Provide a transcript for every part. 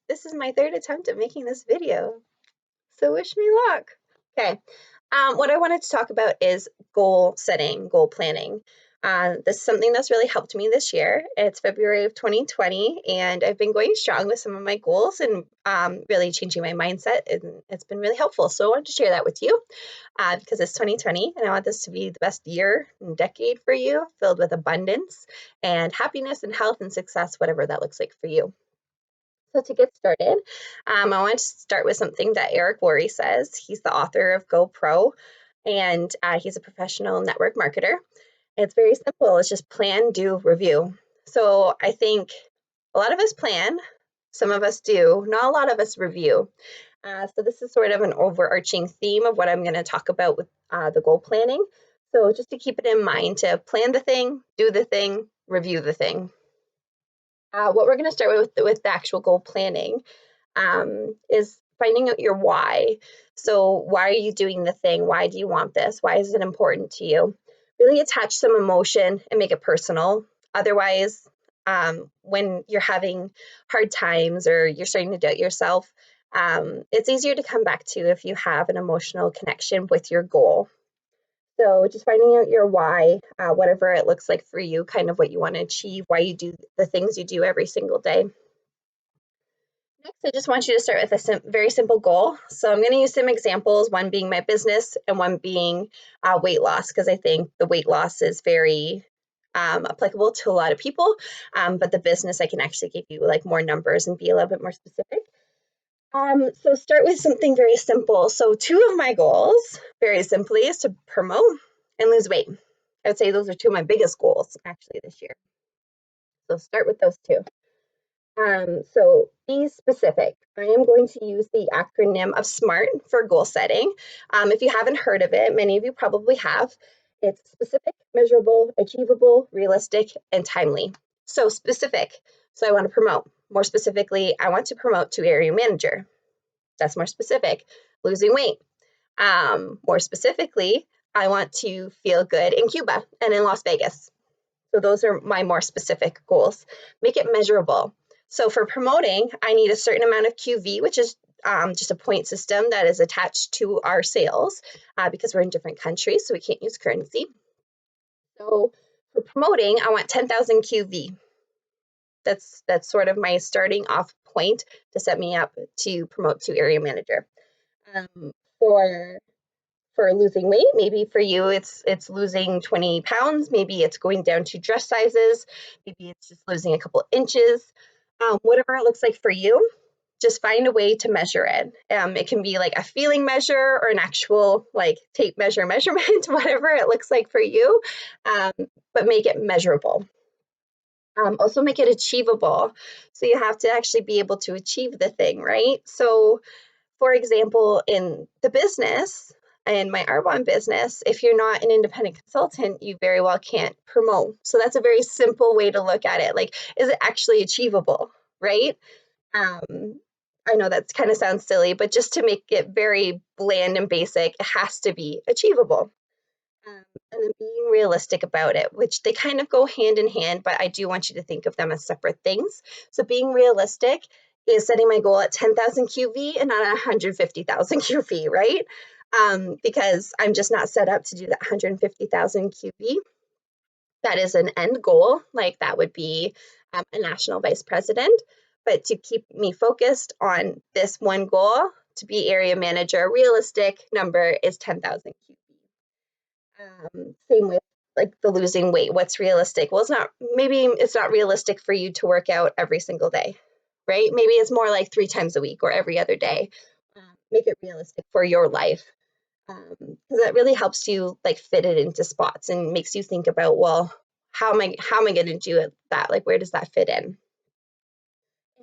This is my third attempt at making this video, so wish me luck. Okay, what I wanted to talk about is goal setting, goal planning. This is something that's really helped me this year. It's February of 2020, and I've been going strong with some of my goals and really changing my mindset, and it's been really helpful. So I wanted to share that with you because it's 2020, and I want this to be the best year and decade for you, filled with abundance and happiness and health and success, whatever that looks like for you. So to get started, I want to start with something that Eric Worre says. He's the author of GoPro, and he's a professional network marketer. It's very simple. It's just plan, do, review. So I think a lot of us plan, some of us do, not a lot of us review. So this is sort of an overarching theme of what I'm going to talk about with the goal planning. So just to keep it in mind, to plan the thing, do the thing, review the thing. What we're going to start with the actual goal planning is finding out your why. So why are you doing the thing? Why do you want this? Why is it important to you? Really attach some emotion and make it personal. Otherwise, when you're having hard times or you're starting to doubt yourself, it's easier to come back to if you have an emotional connection with your goal. So just finding out your why, whatever it looks like for you, kind of what you want to achieve, why you do the things you do every single day. Next, I just want you to start with a very simple goal. So I'm going to use some examples, one being my business and one being weight loss, because I think the weight loss is very applicable to a lot of people. But the business, I can actually give you like more numbers and be a little bit more specific. So start with something very simple. So two of my goals, very simply, is to promote and lose weight. I would say those are two of my biggest goals actually this year. So start with those two. So be specific. I am going to use the acronym of SMART for goal setting. If you haven't heard of it, many of you probably have. It's specific, measurable, achievable, realistic, and timely. So specific. So I want to promote. More specifically, I want to promote to area manager. That's more specific. Losing weight. More specifically, I want to feel good in Cuba and in Las Vegas. So those are my more specific goals. Make it measurable. So for promoting, I need a certain amount of QV, which is just a point system that is attached to our sales because we're in different countries, so we can't use currency. So for promoting, I want 10,000 QV. That's sort of my starting off point to set me up to promote to area manager. For losing weight, maybe for you it's losing 20 pounds, maybe it's going down to dress sizes, maybe it's just losing a couple inches, whatever it looks like for you, just find a way to measure it. It can be like a feeling measure or an actual like tape measure measurement, whatever it looks like for you, but make it measurable. Also make it achievable. So you have to actually be able to achieve the thing, right? So for example, in the business, in my Arbonne business, if you're not an independent consultant, you very well can't promote. So that's a very simple way to look at it. Like, is it actually achievable, right? I know that kind of sounds silly, but just to make it very bland and basic, it has to be achievable. And then being realistic about it, which they kind of go hand in hand, but I do want you to think of them as separate things. So being realistic is setting my goal at 10,000 QV and not 150,000 QV, right? Because I'm just not set up to do that 150,000 QV. That is an end goal, like that would be a national vice president. But to keep me focused on this one goal, to be area manager, a realistic number is 10,000 QV. Same with like the losing weight. What's realistic? Well, maybe it's not realistic for you to work out every single day, right? Maybe it's more like 3 times a week or every other day. Make it realistic for your life. Because that really helps you like fit it into spots and makes you think about, well, how am I going to do that? Like, where does that fit in?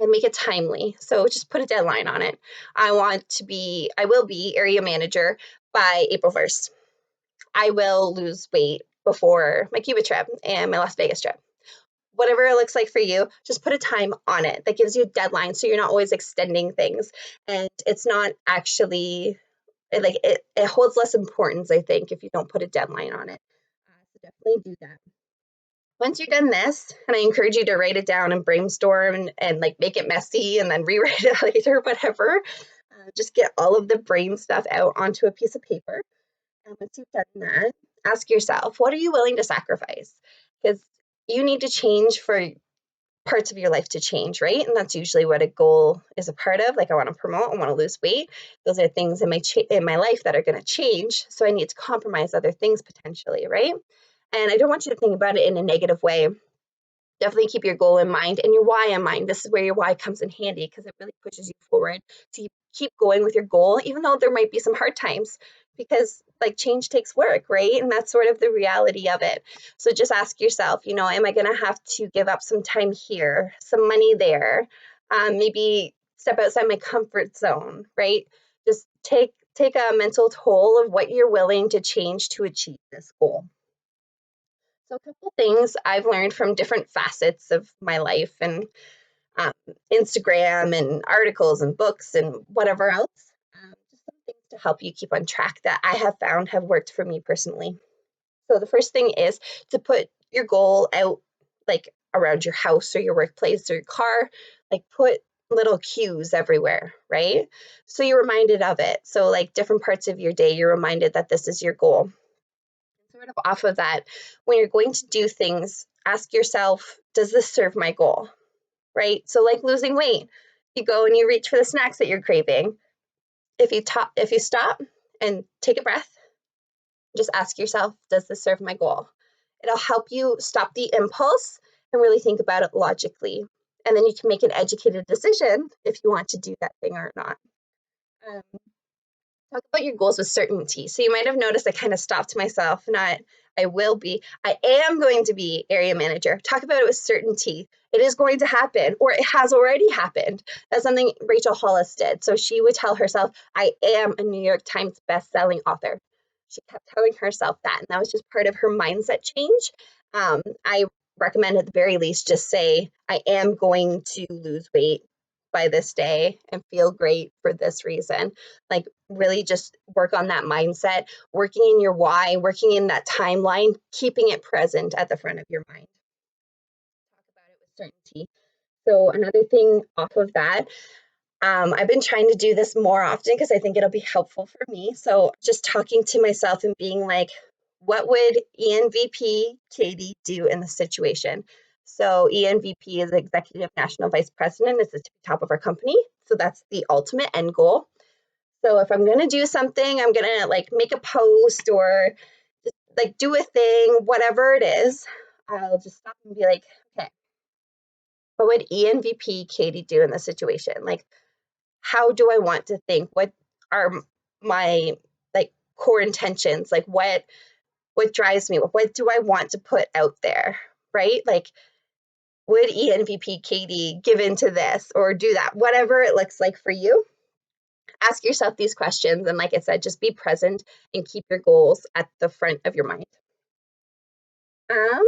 And make it timely. So just put a deadline on it. I will be area manager by April 1st. I will lose weight before my Cuba trip and my Las Vegas trip. Whatever it looks like for you, just put a time on it that gives you a deadline so you're not always extending things. And it's not actually like it holds less importance, I think, if you don't put a deadline on it. So definitely do that. Once you're done this, and I encourage you to write it down and brainstorm and like make it messy and then rewrite it later, whatever. Just get all of the brain stuff out onto a piece of paper. And once you've done that, ask yourself, what are you willing to sacrifice? Because you need to change for parts of your life to change, right? And that's usually what a goal is a part of. Like I want to promote, I want to lose weight. Those are things in my life that are going to change. So I need to compromise other things potentially, right? And I don't want you to think about it in a negative way. Definitely keep your goal in mind and your why in mind. This is where your why comes in handy because it really pushes you forward to keep going with your goal, even though there might be some hard times, because like change takes work, right? And that's sort of the reality of it. So just ask yourself, am I going to have to give up some time here, some money there, maybe step outside my comfort zone, right? Just take a mental toll of what you're willing to change to achieve this goal. So, a couple things I've learned from different facets of my life and um, Instagram and articles and books and whatever else. Just some things to help you keep on track that I have found have worked for me personally. So, the first thing is to put your goal out like around your house or your workplace or your car, like put little cues everywhere, right? So you're reminded of it. So, like different parts of your day, you're reminded that this is your goal. Sort of off of that, when you're going to do things, ask yourself, does this serve my goal? Right? So like losing weight, you go and you reach for the snacks that you're craving. If you stop and take a breath, just ask yourself, does this serve my goal? It'll help you stop the impulse and really think about it logically. And then you can make an educated decision if you want to do that thing or not. Um, Talk about your goals with certainty. So you might have noticed I kind of stopped myself, not I am going to be area manager. Talk about it with certainty. It is going to happen, or it has already happened. That's something Rachel Hollis did. So she would tell herself, I am a New York Times best-selling author. She kept telling herself that, and that was just part of her mindset change. I recommend at the very least just say, I am going to lose weight by this day and feel great for this reason. Like really just work on that mindset, working in your why, working in that timeline, keeping it present at the front of your mind. Talk about it with certainty. So another thing off of that, I've been trying to do this more often because I think it'll be helpful for me. So just talking to myself and being like, what would ENVP Katie do in this situation? So ENVP is Executive National Vice President. It's the top of our company. So that's the ultimate end goal. So if I'm gonna do something, I'm gonna like make a post or just like do a thing, whatever it is, I'll just stop and be like, okay, what would ENVP Katie do in this situation? Like, how do I want to think? What are my like core intentions? Like what drives me? What do I want to put out there? Right? Like, would ENVP Katie give into this or do that? Whatever it looks like for you, ask yourself these questions. And like I said, just be present and keep your goals at the front of your mind. Um,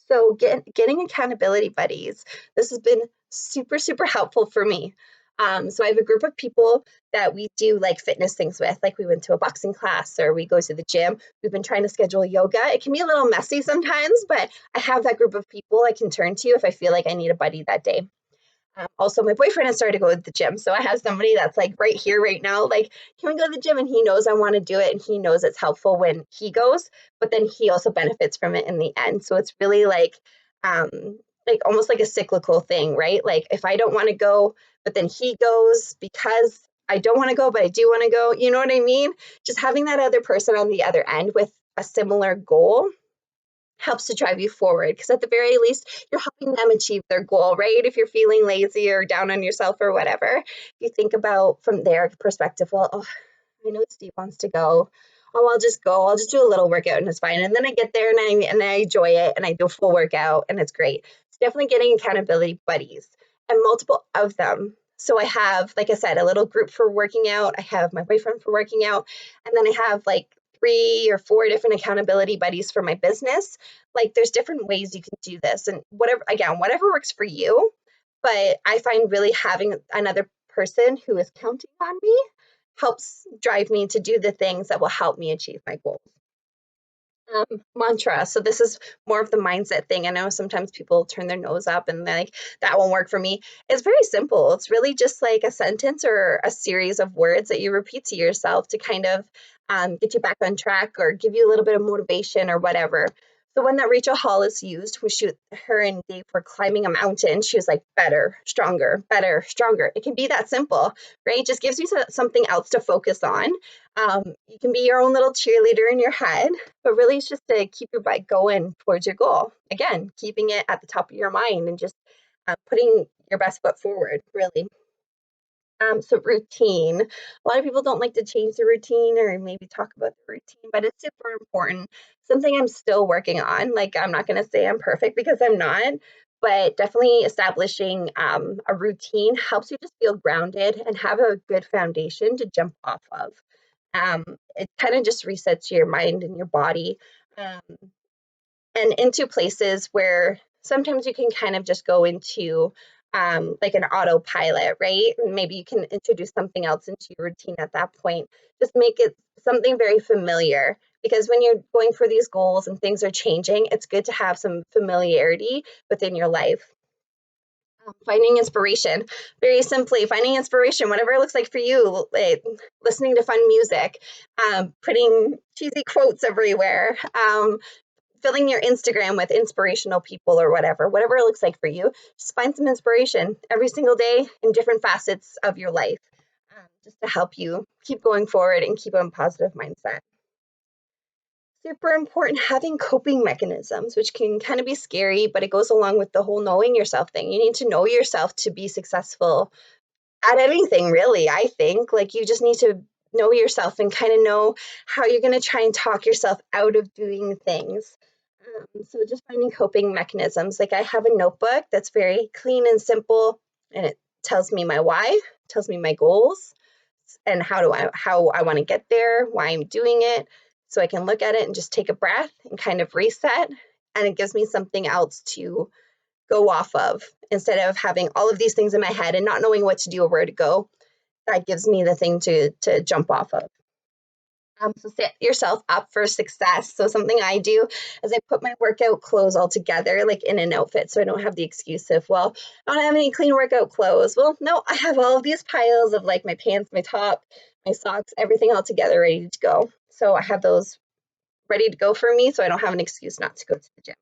so getting accountability buddies. This has been super, super helpful for me. So I have a group of people that we do like fitness things with, like we went to a boxing class or we go to the gym. We've been trying to schedule yoga. It can be a little messy sometimes, but I have that group of people I can turn to if I feel like I need a buddy that day. Also, my boyfriend has started to go to the gym. So I have somebody that's like right here, right now, like, can we go to the gym? And he knows I want to do it. And he knows it's helpful when he goes, but then he also benefits from it in the end. So it's really um, like almost like a cyclical thing, right? Like if I don't want to go, but then he goes because I don't want to go, but I do want to go. You know what I mean? Just having that other person on the other end with a similar goal helps to drive you forward because at the very least you're helping them achieve their goal, right? If you're feeling lazy or down on yourself or whatever, you think about from their perspective, well, oh, I know Steve wants to go. Oh, I'll just go. I'll just do a little workout and it's fine. And then I get there and I enjoy it and I do a full workout and it's great. It's definitely getting accountability buddies and multiple of them. So I have, like I said, a little group for working out. I have my boyfriend for working out. And then I have like 3 or 4 different accountability buddies for my business. Like there's different ways you can do this and whatever works for you. But I find really having another person who is counting on me helps drive me to do the things that will help me achieve my goals. Mantra. So this is more of the mindset thing. I know sometimes people turn their nose up and they're like, that won't work for me. It's very simple. It's really just like a sentence or a series of words that you repeat to yourself to kind of get you back on track or give you a little bit of motivation or whatever. The one that Rachel Hollis used was her and Dave were climbing a mountain. She was like, better, stronger, better, stronger. It can be that simple, right? It just gives you something else to focus on. You can be your own little cheerleader in your head, but really it's just to keep your bike going towards your goal. Again, keeping it at the top of your mind and just putting your best foot forward, really. So routine. A lot of people don't like to change the routine or maybe talk about the routine, but it's super important. Something I'm still working on. Like I'm not going to say I'm perfect because I'm not, but definitely establishing a routine helps you just feel grounded and have a good foundation to jump off of. It kind of just resets your mind and your body. Um, and into places where sometimes you can kind of just go into like an autopilot, right? And maybe you can introduce something else into your routine at that point. Just make it something very familiar because when you're going for these goals and things are changing, it's good to have some familiarity within your life. Finding inspiration, very simply, finding inspiration, whatever it looks like for you, like listening to fun music, putting cheesy quotes everywhere, filling your Instagram with inspirational people or whatever it looks like for you. Just find some inspiration every single day in different facets of your life, just to help you keep going forward and keep a positive mindset. Super important having coping mechanisms, which can kind of be scary, but it goes along with the whole knowing yourself thing. You need to know yourself to be successful at anything, really. I think like you just need to know yourself and kind of know how you're going to try and talk yourself out of doing things. So just finding coping mechanisms. Like I have a notebook that's very clean and simple, and it tells me my why, tells me my goals, and how I want to get there, why I'm doing it, so I can look at it and just take a breath and kind of reset. And it gives me something else to go off of instead of having all of these things in my head and not knowing what to do or where to go. That gives me the thing to jump off of. So set yourself up for success. So something I do is I put my workout clothes all together, like in an outfit, so I don't have the excuse of, well, I don't have any clean workout clothes. Well, no, I have all of these piles of like my pants, my top, my socks, everything all together, ready to go. So I have those ready to go for me, so I don't have an excuse not to go to the gym.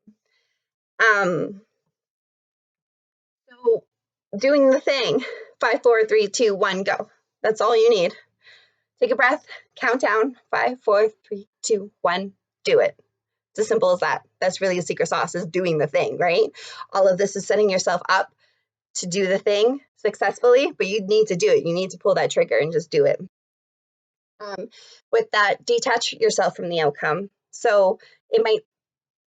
Um, so doing the thing, 5, 4, 3, 2, 1, go. That's all you need. Take a breath, count down, 5, 4, 3, 2, 1, do it. It's as simple as that. That's really the secret sauce is doing the thing, right? All of this is setting yourself up to do the thing successfully, but you need to do it. You need to pull that trigger and just do it. With that, detach yourself from the outcome. So it might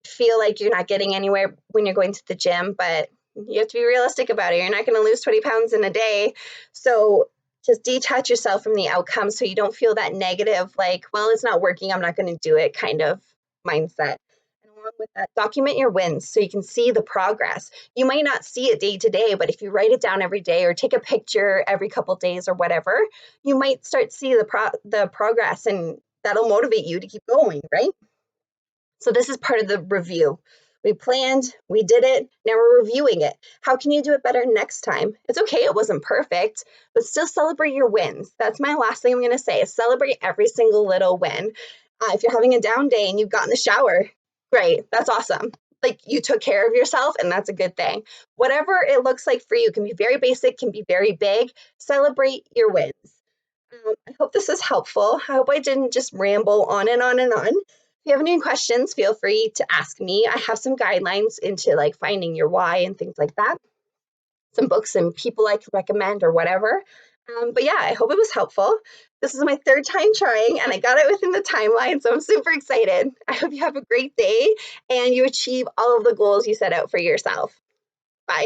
feel like you're not getting anywhere when you're going to the gym, but you have to be realistic about it. You're not going to lose 20 pounds in a day. So just detach yourself from the outcome so you don't feel that negative, like, well, it's not working, I'm not going to do it kind of mindset. And along with that, document your wins so you can see the progress. You might not see it day to day, but if you write it down every day or take a picture every couple days or whatever, you might start to see the progress and that'll motivate you to keep going, right? So this is part of the review. We planned, we did it, now we're reviewing it. How can you do it better next time? It's okay, it wasn't perfect, but still celebrate your wins. That's my last thing I'm gonna say is celebrate every single little win. If you're having a down day and you've got in the shower, great, that's awesome. Like you took care of yourself and that's a good thing. Whatever it looks like for you, can be very basic, can be very big. Celebrate your wins. I hope this is helpful. I hope I didn't just ramble on and on and on. If you have any questions, feel free to ask me. I have some guidelines into like finding your why and things like that. Some books and people I can recommend or whatever. But yeah, I hope it was helpful. This is my third time trying and I got it within the timeline, so I'm super excited. I hope you have a great day and you achieve all of the goals you set out for yourself. Bye.